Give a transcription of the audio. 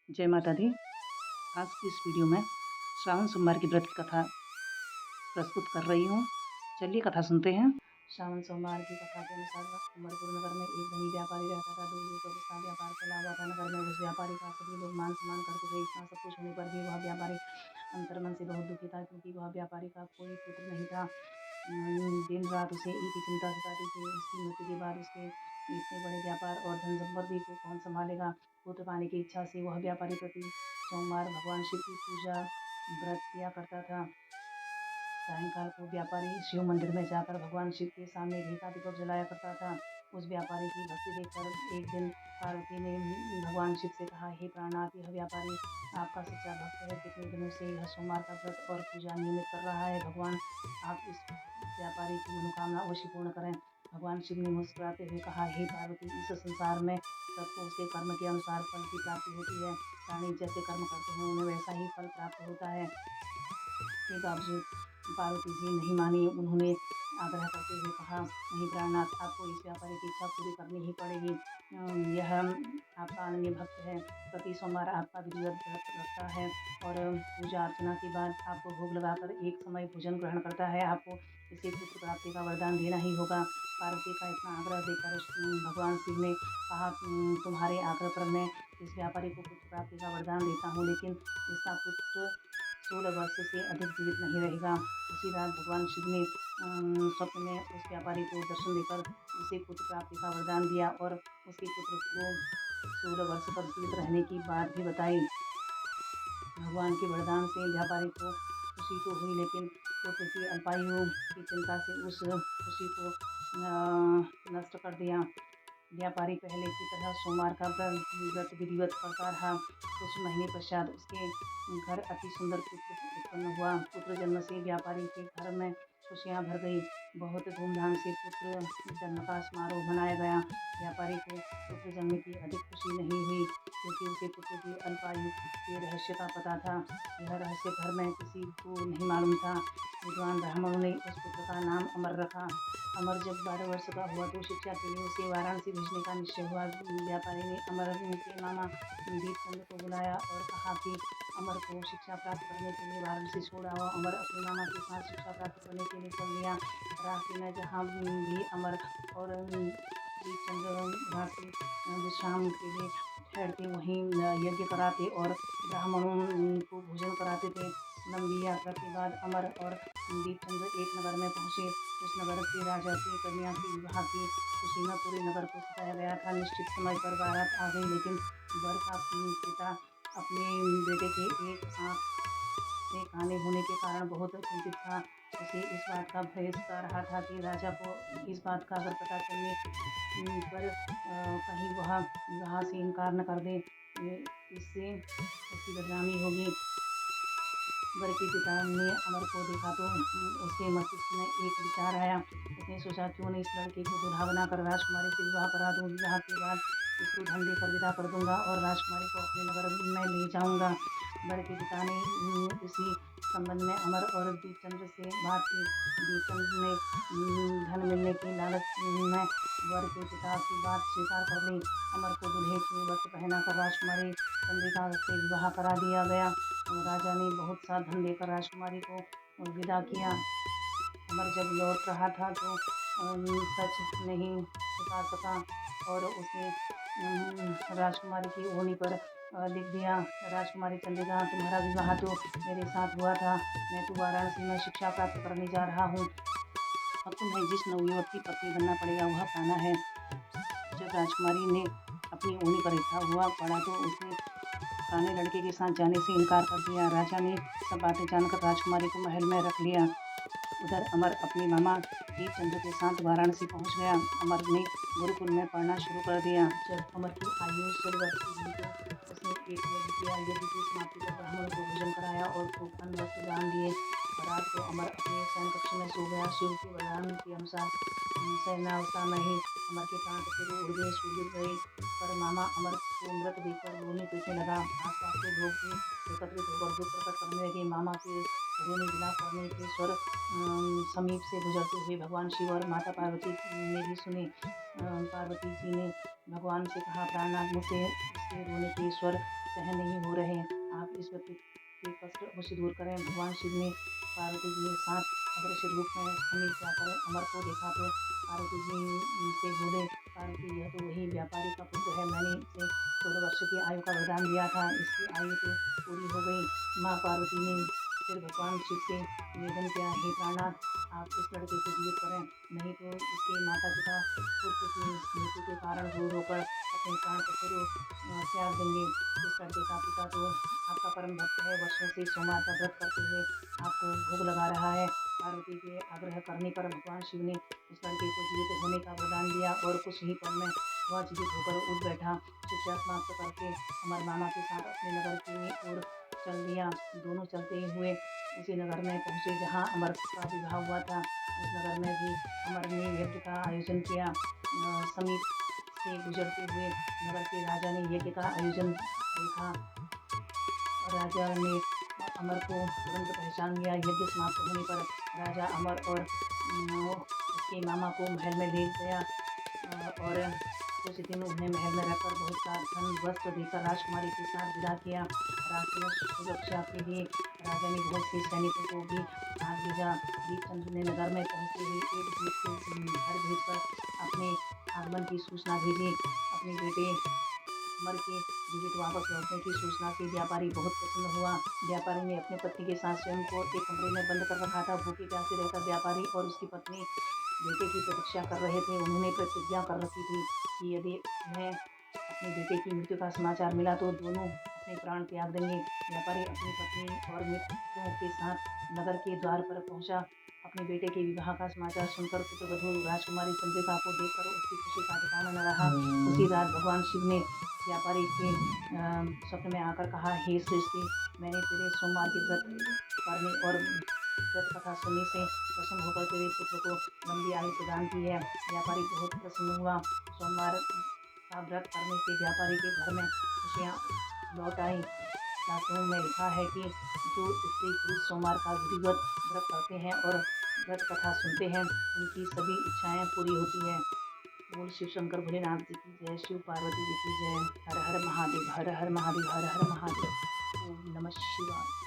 जय माता दी। आज की इस वीडियो में श्रावण सोमवार की व्रत की कथा प्रस्तुत कर रही हूँ। चलिए कथा सुनते हैं। श्रावण सोमवार की कथा के अनुसार अमरपुर नगर में एक धनी व्यापारी रहता था। दूर दूर तक उसका व्यापार फैला हुआ था। नगर में उस व्यापारी का सभी लोग मान सम्मान करते थे। इतना सब कुछ होने पर भी वह व्यापारी अंतर्मन से बहुत दुखी था, क्योंकि वह व्यापारी का कोई पुत्र नहीं था। दिन रात उसे एक ही चिंता सताती थी, उसकी मृत्यु के बाद उसके इतने बड़े व्यापार और धन संपत्ति को कौन संभालेगा। पुत्र पाने की इच्छा से वह व्यापारी प्रति सोमवार भगवान शिव की पूजा व्रत किया करता था। सायंकाल को व्यापारी शिव मंदिर में जाकर भगवान शिव के सामने घी का दीपक जलाया करता था। उस व्यापारी की भक्ति देखकर एक दिन पार्वती ने भगवान शिव से कहा, हे प्राणनाथ, यह व्यापारी आपका सच्चा भक्त है। कितने दिनों से यह सोमवार का व्रत और पूजा नियमित कर रहा है। भगवान, आप इस व्यापारी की मनोकामना अवश्य पूर्ण करें। भगवान शिव ने मुस्कुराते हुए कहा, हे पार्वती, इस संसार में सबको उसके कर्म के अनुसार फल की प्राप्ति होती है। प्राणी जैसे कर्म करते हैं उन्हें वैसा ही फल प्राप्त होता है। के बावजूद पार्वती जी नहीं मानी। उन्होंने आग्रह करते हुए कहा, नहीं प्राणनाथ, आपको इस व्यापारी की इच्छा पूरी करनी ही पड़ेगी। यह आपका अनन्य भक्त है, प्रति सोमवार आपका विधिवत व्रत रखता है और पूजा अर्चना के बाद आपको भोग लगाकर एक समय भोजन ग्रहण करता है। आपको इसे पुत्र प्राप्ति का वरदान देना ही होगा। पार्वती का इतना आग्रह देखकर भगवान शिव ने कहा, तुम्हारे आग्रह पर मैं इस व्यापारी को पुत्र प्राप्ति का वरदान देता हूँ, लेकिन इसका पुत्र 16 वर्ष से अधिक जीवित नहीं रहेगा। उसी रात भगवान शिव ने स्वप्न में उस व्यापारी को दर्शन देकर उसे पुत्र प्राप्ति का वरदान दिया और उसके पुत्र को 16 वर्ष तक जीवित रहने की बात भी बताई। भगवान के वरदान से व्यापारी को खुशी तो हुई, लेकिन पुत्र की अल्पायु की चिंता से उस खुशी को नष्ट कर दिया। व्यापारी पहले की तरह सोमवार का व्रत विधिवत करता रहा। कुछ महीने पश्चात उसके घर अति सुंदर पुत्र उत्पन्न हुआ। पुत्र जन्म से व्यापारी के घर में खुशियां भर गई। बहुत धूमधाम से पुत्र जन्म का समारोह मनाया गया। व्यापारी को पुत्र जन्म की अधिक खुशी नहीं हुई, क्योंकि उसे पुत्र की अल्पायु के रहस्य का पता था। यह रहस्य घर में किसी को नहीं मालूम था। विद्वान ब्राह्मणों ने उस पुत्र का नाम अमर रखा। अमर जब 12 वर्ष का हुआ तो शिक्षा के लिए उसे वाराणसी भेजने का निश्चय हुआ। व्यापारी ने अमर के मामा दीपचंद को बुलाया और कहा कि अमर को शिक्षा प्राप्त करने के लिए वाराणसी छोड़ आओ। अमर अपने मामा के साथ शिक्षा प्राप्त करने के लिए चल दिया। रास्ते में जहाँ भी अमर और दीपचंद रात्रि विश्राम के लिए ठहरते, वहीं यज्ञ कराते और ब्राह्मणों को भोजन कराते थे। लंबी यात्रा के बाद अमर और दीपचंद एक नगर में पहुंचे। उस नगर के राजा की कन्या के विवाह की खुशी में पूरे नगर को सजाया गया था। निश्चित समय पर बारात आ गई, लेकिन वर का पिता अपने बेटे के एक आंख से काले होने के कारण बहुत चिंतित था। उसे इस बात का भय सता रहा था कि राजा को इस बात का अगर पता चलने पर कहीं वह विवाह से इनकार न कर दे, इससे उसकी बदनामी होगी। वर के पिता ने अमर को देखा तो उसके मस्तिष्क में एक विचार आया। उसने सोचा, क्यों नहीं इस लड़के को दूल्हा बनाकर राजकुमारी से विवाह करा दूं। विवाह के बाद इसको धन देकर विदा कर दूंगा और राजकुमारी को अपने नगर में ले जाऊंगा। वर के पिता ने इसी संबंध में अमर और दीपचंद्र से बात की। दीपचंद ने धन मिलने के लालच में वर के पिता की बात स्वीकार कर ली। अमर को दूल्हे के वस्त्र पहनाकर राजकुमारी चंद्रिका से विवाह करा दिया गया। राजा ने बहुत सा धन देकर राजकुमारी को विदा किया। अमर जब लौट रहा था तो सच नहीं छुपा सका और उसने राजकुमारी की ओढ़नी पर लिख दिया, राजकुमारी चंद्रिका, तुम्हारा विवाह तो मेरे साथ हुआ था। मैं तो वाराणसी में शिक्षा प्राप्त करने जा रहा हूँ। अब तुम्हें जिस नवयुवक की पत्नी बनना पड़ेगा वह पाना है। जब राजकुमारी ने अपनी ओढ़नी पर लिखा हुआ पढ़ा तो उसने काले लड़के के साथ जाने से इनकार कर दिया। राजा ने सब बातें जानकर राजकुमारी को महल में रख लिया। उधर अमर अपने मामा दीपचंद्र के साथ वाराणसी पहुंच गया। अमर ने गुरुकुल में पढ़ना शुरू कर दिया। जब अमर की आयु 16 वर्ष की हुई तो उसने एक यज्ञ किया। यज्ञ की समाप्ति पर ब्राह्मणों को भोजन कराया और खूब अन्न वस्त्र दान दिए। रात को अमर अपने शयन कक्ष में सो गया। शिव के वरदान के अनुसार शयनावस्था में ही अमर के प्राण पखेरु उड़ गए, सूर्य गए। पर मामा अमर को मृत देखकर रोने पीटने लगा। आसपास के लोग भी एकत्रित होकर दुख प्रकट करने लगे। मामा के रोने विलाप करने के स्वर समीप से गुजरते हुए भगवान शिव और माता पार्वती ने भी सुने। पार्वती जी ने भगवान से कहा, प्राणनाथ, मुझसे इसके रोने के स्वर सहन नहीं हो रहे। आप इस व्यक्ति के कष्ट अवश्य दूर करें। भगवान शिव ने पार्वती जी के साथ अदृश्य रूप में समीप जाकर अमर को देखा तो पार्वती जी से बोले, पार्वती यह तो वही व्यापारी का पुत्र है, मैंने इसे 14 वर्ष की आयु का वरदान दिया था, इसकी आयु तो पूरी हो गई। माँ पार्वती ने फिर भगवान शिव से निवेदन किया, हे प्राणनाथ, आप इस लड़के को जीवित करें, नहीं तो इसके माता पिता पुत्र की मृत्यु के कारण रो रोकर अपने प्राण पखेरु त्याग देंगे। इस लड़के का पिता तो आपका परम भक्त है, वर्षों से सोमवार का व्रत करते हुए आपको भोग लगा रहा है। पार्वती के आग्रह करने पर भगवान शिव ने उस लड़के को जीवित होने का वरदान दिया और कुछ ही पल में वह जीवित होकर उठ बैठा। शिक्षा समाप्त करके अमर मामा के साथ अपने नगर की ओर चल दिया। दोनों चलते हुए उसी नगर में पहुंचे जहां अमर का विवाह हुआ था। उस नगर में भी अमर ने यज्ञ का आयोजन किया। समीप से गुजरते हुए नगर के राजा ने यज्ञ का आयोजन देखा। राजा ने अमर को तुरंत पहचान लिया। यज्ञ समाप्त होने पर राजा अमर और उसके मामा को महल में ले गया और कुछ दिन उन्हें महल में रखकर बहुत सा धन वस्त्र देकर राजकुमारी के साथ विदा किया। राष्ट्रीय सुरक्षा के लिए राजा ने बहुत से सैनिकों को भी साथ भेजा। दीपचंद्र ने नगर में पहुंचते ही एक दूत को घर भेजकर अपने आगमन की सूचना भेजी। अपने बेटे अमर के जीवित वापस लौटने की सूचना से व्यापारी बहुत प्रसन्न हुआ। व्यापारी ने अपनी पत्नी के साथ स्वयं को एक कमरे में बंद कर रखा था। भूखे प्यासे रहकर व्यापारी और उसकी पत्नी बेटे की प्रतीक्षा कर रहे थे। उन्होंने प्रतिज्ञा कर रखी थी कि यदि उन्हें अपने बेटे की मृत्यु का समाचार मिला तो दोनों अपने प्राण त्याग देंगे। व्यापारी अपनी पत्नी और मित्रों के साथ नगर के द्वार पर पहुंचा। अपने बेटे के विवाह का समाचार सुनकर पुत्रवधू राजकुमारी चंद्रिका को देखकर उसकी खुशी का ठिकाना न रहा। उसी रात भगवान शिव ने व्यापारी के स्वप्न में आकर कहा, हे सृष्टि, मैंने तेरे सोमवार के व्रत करने और व्रत कथा सुनने से प्रसन्न होकर तेरे पुत्र को लंबी आयु प्रदान की है। व्यापारी बहुत प्रसन्न हुआ। सोमवार का व्रत करने से व्यापारी के घर में खुशियाँ लौट आई। शास्त्रों में लिखा है कि जो स्त्री पुरुष सोमवार का विधिवत व्रत करते हैं और व्रत कथा सुनते हैं, उनकी सभी इच्छाएं पूरी होती है। बोल शिव शंकर भोलेनाथ जी की जय, शिव पार्वती जी की जय। हर हर महादेव, हर हर महादेव, हर हर महादेव। ओम नमः शिवाय।